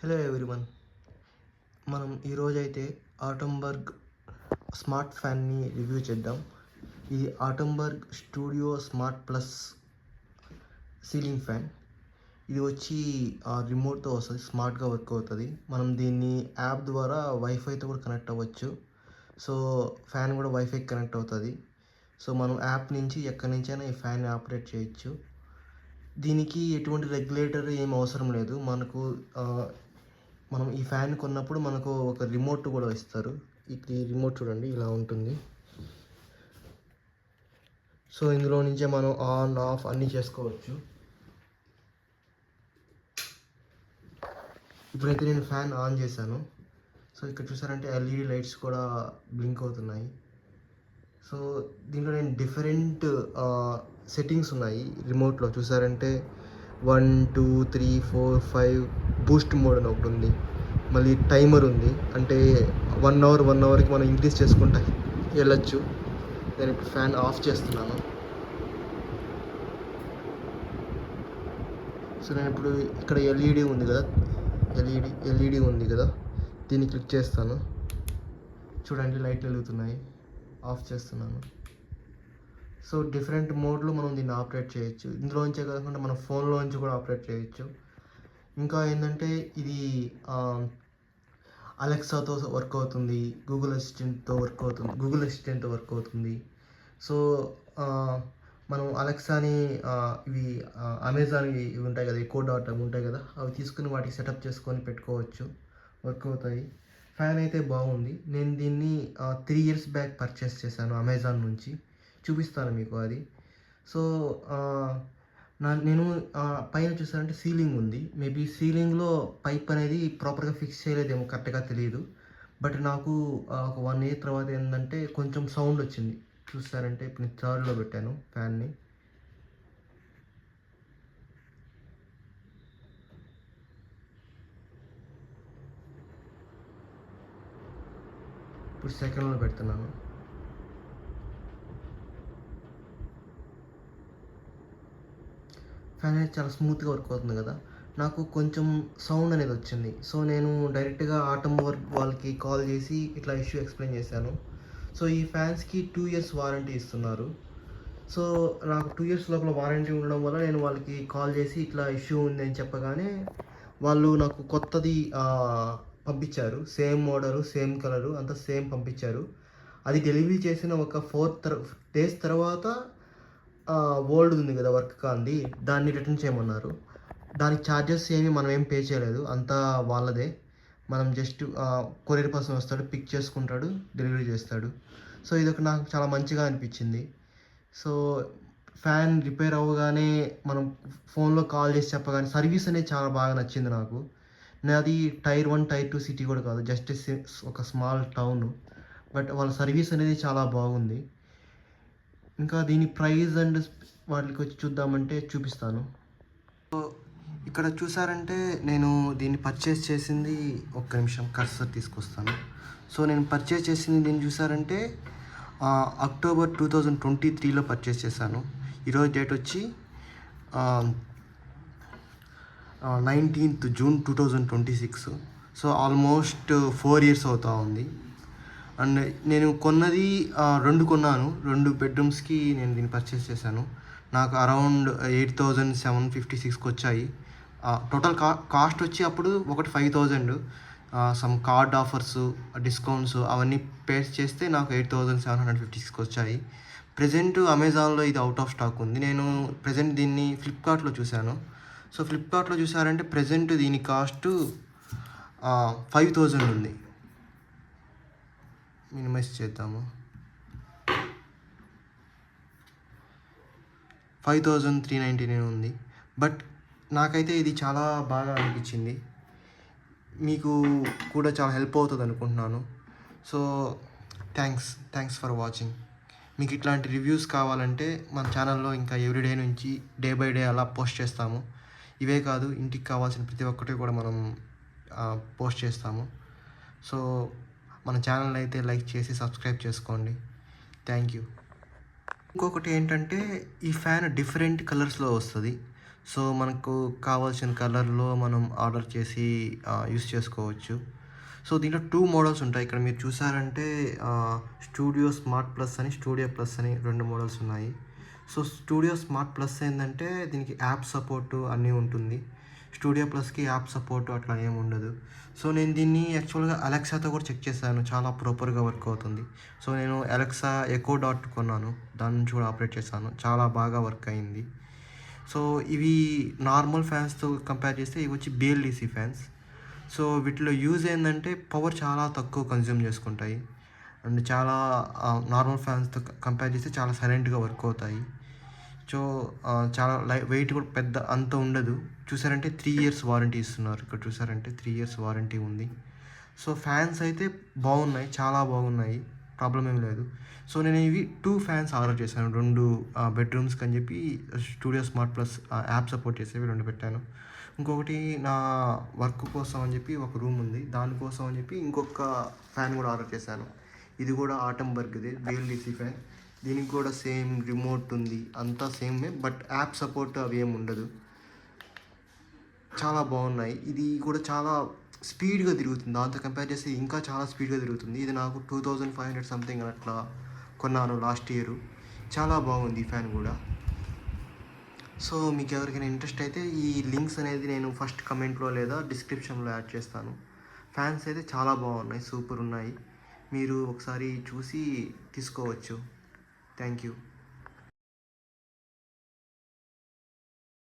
Hello everyone. మనం ఈరోజైతే Atomberg smart ఫ్యాన్ని review చేద్దాం. ఇది Atomberg studio smart plus ceiling fan. ఇది వచ్చి రిమోట్తో వస్తుంది, స్మార్ట్గా వర్క్ అవుతుంది. మనం దీన్ని యాప్ ద్వారా వైఫైతో కూడా కనెక్ట్ అవ్వచ్చు. సో ఫ్యాన్ కూడా వైఫైకి కనెక్ట్ అవుతుంది. సో మనం యాప్ నుంచి ఎక్కడి నుంచైనా ఈ ఫ్యాన్ని ఆపరేట్ చేయొచ్చు. దీనికి ఎటువంటి రెగ్యులేటర్ ఏం అవసరం లేదు. మనం ఈ ఫ్యాన్ కొన్నప్పుడు మనకు ఒక రిమోట్ కూడా ఇస్తారు. ఈ రిమోట్ చూడండి, ఇలా ఉంటుంది. సో ఇందులో నుంచే మనం ఆన్ ఆఫ్ అన్నీ చేసుకోవచ్చు. ఇప్పుడైతే నేను ఫ్యాన్ ఆన్ చేశాను. సో ఇక్కడ చూసారంటే ఎల్ఈడి లైట్స్ కూడా బ్లింక్ అవుతున్నాయి. సో దీంట్లో నేను డిఫరెంట్ సెట్టింగ్స్ ఉన్నాయి రిమోట్లో. చూసారంటే 1 2 3 4 5 బూస్ట్ మోడ్ అని ఒకటి ఉంది. మళ్ళీ టైమర్ ఉంది, అంటే 1 అవర్కి మనం ఇంక్రీజ్ చేసుకుంటా వెళ్ళచ్చు. నేను ఇప్పుడు ఫ్యాన్ ఆఫ్ చేస్తున్నాను. సో నేను ఇప్పుడు ఇక్కడ ఎల్ఈడి ఉంది కదా, దీన్ని క్లిక్ చేస్తాను. చూడండి, లైట్లు వెలుగుతున్నాయి. ఆఫ్ చేస్తున్నాను. సో డిఫరెంట్ మోడ్లో మనం దీన్ని ఆపరేట్ చేయొచ్చు. ఇందులోంచే కాకుండా మన ఫోన్లోంచి కూడా ఆపరేట్ చేయొచ్చు. ఇంకా ఏంటంటే ఇది అలెక్సాతో వర్క్ అవుతుంది, గూగుల్ అసిస్టెంట్తో వర్క్ అవుతుంది. సో మనం అలెక్సాని ఇవి అమెజాన్ ఇవి ఉంటాయి కదా, ఎకో డాట్ అవి ఉంటాయి కదా, అవి తీసుకుని వాటికి సెటప్ చేసుకొని పెట్టుకోవచ్చు, వర్క్ అవుతాయి. ఫ్యాన్ అయితే బాగుంది. నేను దీన్ని 3 years బ్యాక్ పర్చేస్ చేశాను అమెజాన్ నుంచి. చూపిస్తాను మీకు అది. సో నేను పైన చూసానంటే సీలింగ్ ఉంది. మేబీ సీలింగ్లో పైప్ అనేది ప్రాపర్గా ఫిక్స్ చేయలేదేమో, కరెక్ట్గా తెలియదు. బట్ నాకు ఒక 1 year తర్వాత ఏంటంటే కొంచెం సౌండ్ వచ్చింది. చూస్తారంటే ఇప్పుడు నేను థర్డ్లో పెట్టాను ఫ్యాన్ని. ఇప్పుడు సెకండ్లో పెడుతున్నాను. ఫ్యాన్ అనేది చాలా స్మూత్గా వర్క్ అవుతుంది కదా. నాకు కొంచెం సౌండ్ అనేది వచ్చింది. సో నేను డైరెక్ట్గా ఆటంబర్గ్ వాళ్ళకి కాల్ చేసి ఇట్లా ఇష్యూ ఎక్స్ప్లెయిన్ చేశాను. సో ఈ ఫ్యాన్స్కి 2 years వారంటీ ఇస్తున్నారు. సో నాకు 2 years లోపల వారంటీ ఉండడం వల్ల నేను వాళ్ళకి కాల్ చేసి ఇట్లా ఇష్యూ ఉంది అని చెప్పగానే వాళ్ళు నాకు కొత్తది పంపించారు. సేమ్ మోడలు, సేమ్ కలరు, అంతా సేమ్ పంపించారు. అది డెలివరీ చేసిన ఒక 4 days తర్వాత ఓల్డ్ ఉంది కదా, వర్క్ కాంది, దాన్ని రిటర్న్ చేయమన్నారు. దానికి ఛార్జెస్ ఏమి మనం ఏం పే చేయలేదు, అంతా వాళ్ళదే. మనం జస్ట్ కొరియర్ పర్సన్ వస్తాడు, పిక్ చేసుకుంటాడు, డెలివరీ చేస్తాడు. సో ఇది నాకు చాలా మంచిగా అనిపించింది. సో ఫ్యాన్ రిపేర్ అవ్వగానే మనం ఫోన్లో కాల్ చేసి చెప్పగానే సర్వీస్ అనేది చాలా బాగా నచ్చింది నాకు. నాది Tier 1 Tier 2 సిటీ కూడా కాదు, జస్ట్ ఒక స్మాల్ టౌన్. బట్ వాళ్ళ సర్వీస్ అనేది చాలా బాగుంది. ఇంకా దీని ప్రైస్ అండ్ వాటికి వచ్చి చూద్దామంటే చూపిస్తాను. సో ఇక్కడ చూసారంటే నేను దీన్ని పర్చేస్ చేసింది, ఒక్క నిమిషం కర్సర్ తీసుకొస్తాను. సో నేను పర్చేస్ చేసింది దీన్ని చూసారంటే October 2023లో పర్చేస్ చేశాను. ఈరోజు డేట్ వచ్చి 19th June 2026. So almost 4 years అవుతా ఉంది. అండ్ నేను కొన్నది 2 కొన్నాను. 2 బెడ్రూమ్స్కి నేను దీన్ని పర్చేస్ చేశాను. నాకు అరౌండ్ 8,756కి వచ్చాయి. టోటల్ కాస్ట్ వచ్చి అప్పుడు ఒకటి 5,000. సమ్ కార్డ్ ఆఫర్స్, డిస్కౌంట్స్ అవన్నీ పే చేస్తే నాకు 8,756కి వచ్చాయి. ప్రజెంట్ అమెజాన్లో ఇది అవుట్ ఆఫ్ స్టాక్ ఉంది. నేను ప్రజెంట్ దీన్ని ఫ్లిప్కార్ట్లో చూశాను. సో ఫ్లిప్కార్ట్లో చూసారంటే ప్రజెంట్ దీని కాస్ట్ 5,000 ఉంది. మినిమైజ్ చేద్దాము. 5,399 ఉంది. బట్ నాకైతే ఇది చాలా బాగా అనిపించింది. మీకు కూడా చాలా హెల్ప్ అవుతుంది అనుకుంటున్నాను. So thanks for watching. మీకు ఇట్లాంటి రివ్యూస్ కావాలంటే మన ఛానల్లో ఇంకా ఎవ్రీడే నుంచి డే బై డే అలా పోస్ట్ చేస్తాము. ఇవే కాదు, ఇంటికి కావాల్సిన ప్రతి ఒక్కటి కూడా మనం పోస్ట్ చేస్తాము. సో మన ఛానల్ అయితే లైక్ చేసి సబ్స్క్రైబ్ చేసుకోండి. Thank you. ఇంకొకటి ఏంటంటే ఈ ఫ్యాన్ డిఫరెంట్ కలర్స్లో వస్తుంది. సో, మనకు కావాల్సిన కలర్‌లో మనం ఆర్డర్ చేసి యూజ్ చేసుకోవచ్చు. సో, దీంట్లో 2 మోడల్స్ ఉంటాయి. ఇక్కడ మీరు చూసారంటే స్టూడియో స్మార్ట్ ప్లస్ అని, స్టూడియో ప్లస్ అని 2 మోడల్స్ ఉన్నాయి. సో, స్టూడియో స్మార్ట్ ప్లస్ ఏందంటే దీనికి యాప్ సపోర్టు అన్నీ ఉంటుంది. స్టూడియో ప్లస్‌కి యాప్ సపోర్ట్ అట్లా ఏమి ఉండదు. సో, నేను దీన్ని యాక్చువల్‌గా అలెక్సాతో కూడా చెక్ చేశాను. చాలా ప్రాపర్‌గా వర్క్ అవుతుంది. సో, నేను అలెక్సా ఎకో డాట్ కొన్నాను. దాని నుంచి కూడా ఆపరేట్ చేశాను. చాలా బాగా వర్క్ అయింది. సో, ఇవి నార్మల్ ఫ్యాన్స్‌తో కంపేర్ చేస్తే ఇవి వచ్చి బిఎల్‌డిసి ఫ్యాన్స్. సో, వీటిలో యూజ్ ఏందంటే పవర్ చాలా తక్కువ కన్జ్యూమ్ చేసుకుంటాయి. అండ్ చాలా నార్మల్ ఫ్యాన్స్‌తో కంపేర్ చేస్తే చాలా సైలెంట్‌గా వర్క్ అవుతాయి. సో, చాలా వెయిట్ కూడా పెద్ద అంత ఉండదు. చూసారంటే 3 ఇయర్స్ వారంటీ ఇస్తున్నారు. ఇక్కడ చూసారంటే 3 ఇయర్స్ వారంటీ ఉంది. సో, ఫ్యాన్స్ అయితే బాగున్నాయి. చాలా బాగున్నాయి. ప్రాబ్లమ్ ఏమి లేదు. సో, నేను ఇవి 2 ఫ్యాన్స్ ఆర్డర్ చేశాను. 2 బెడ్‌రూమ్స్‌కి అని చెప్పి studio smart plus app support చేసేవి 2 పెట్టాను. ఇంకొకటి నా వర్క్ కోసం అని చెప్పి ఒక రూమ్ ఉంది. దానికోసం అని చెప్పి ఇంకొక ఫ్యాన్ కూడా ఆర్డర్ చేశాను. ఇది కూడా ఆటంబర్గ్‌దే బిఎల్‌డిసి ఫ్యాన్. దీనికి కూడా సేమ్ రిమోట్ ఉంది. అంతా సేమే. బట్ యాప్ సపోర్ట్ అవి ఏమి ఉండదు. చాలా బాగున్నాయి. ఇది కూడా చాలా స్పీడ్‌గా తిరుగుతుంది. దాంతో కంపేర్ చేస్తే ఇంకా చాలా స్పీడ్‌గా తిరుగుతుంది. ఇది నాకు 2500 సంథింగ్ అట్లా కొన్నాను లాస్ట్ ఇయరు. చాలా బాగుంది ఈ ఫ్యాన్ కూడా. సో, మీకు ఎవరికైనా ఇంట్రెస్ట్ అయితే ఈ లింక్స్ అనేది నేను ఫస్ట్ కమెంట్‌లో లేదా డిస్క్రిప్షన్‌లో యాడ్ చేస్తాను. ఫ్యాన్స్ అయితే చాలా బాగున్నాయి. సూపర్ ఉన్నాయి. మీరు ఒకసారి చూసి తీసుకోవచ్చు. Thank you.